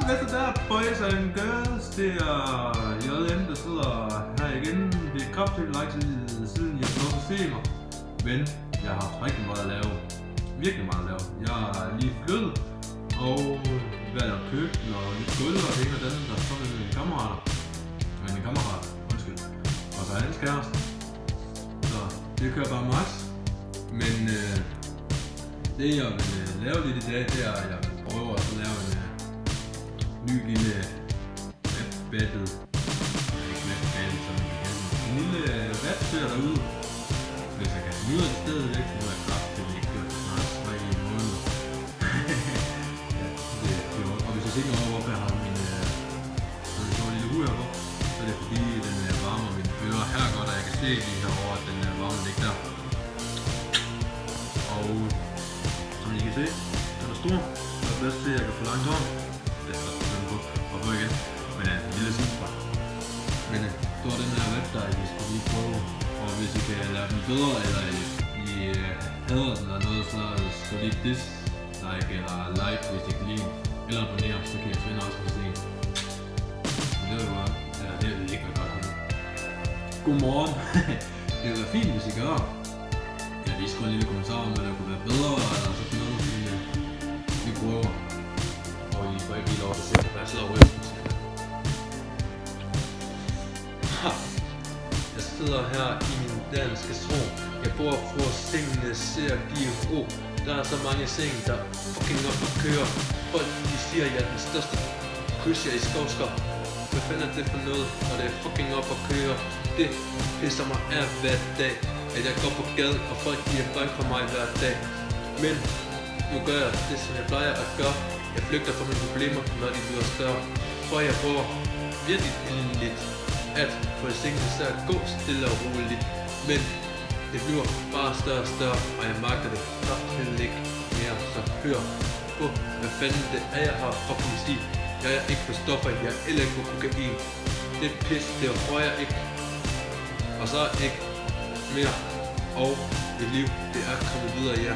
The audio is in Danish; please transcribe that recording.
Hvad så der, boys and girls? Det er JM, der sidder her igen. Det er kraftigt lang tid siden, jeg får lov til at se mig. Men jeg har haft rigtig meget at lave. Virkelig meget at lave. Jeg er lige flyttet og været i køkken og lidt gulv og det ene og det andet. Der er så med mine kammerater. Undskyld. Og så er hans kæreste. Så det kører bare max. Men det jeg vil lave lidt i dag, det er, at jeg prøver at lave en ny lille web-battle. Ikke web-battle, som man kan kalde den. En lille web-battle derude. Hvis jeg kan nyde af det stadigvæk, så nu er jeg kraft til, at jeg ikke kører snart 3 måneder. Og hvis jeg tænker over, hvorfor jeg har min lille hue herpå, så er det fordi, den varmer mine ører her godt, og jeg kan se lige herovre, at den varmer ligger der. Og som I kan se, den er stor. Der er plads til, at jeg kan få langt hår. Det er først på på, og på igen. Men en lille sidspar. Men det var den her website, vi skulle lige prøve. Og hvis I kan lære den bedre, eller I hader den eller noget, så lige dislike eller like, hvis I kan lide den. Eller abonnere, så kan jeg Svend også få se den. Men det var jo bare, ja, det er ikke godt. Godmorgen. Det ville være fint, hvis I gør. Ja, lige skrive en lille kommentar om, hvad der kunne være bedre, eller så kan noget, vi prøver. Og I får ikke lige lov til at se, hvad jeg sidder og ryster. Jeg sidder her i min danske ro. Jeg bor for sengene ser at give ro. Der er så mange senge, der fucking op og kører. Folk de siger, at jeg er den største krydser i Skovskov. Hvad fanden er det for noget, når det er fucking op og kører? Det pisser mig af hver dag, at jeg går på gaden, og folk de er bange for mig hver dag. Men nu gør jeg det, som jeg plejer at gøre. Jeg flygter fra mine problemer, når de bliver større. For jeg prøver virkelig lidt at få tingene til at gå stille og roligt. Men det bliver bare større og større, og jeg magter det helt ikke mere. Så hør på, hvad fanden det er, jeg har fucking sige. Jeg er ikke på stoffer, jeg er heller ikke på kokain. Det pis, det rører jeg ikke. Og så ikke mere. Og mit liv, det er kommet videre, ja.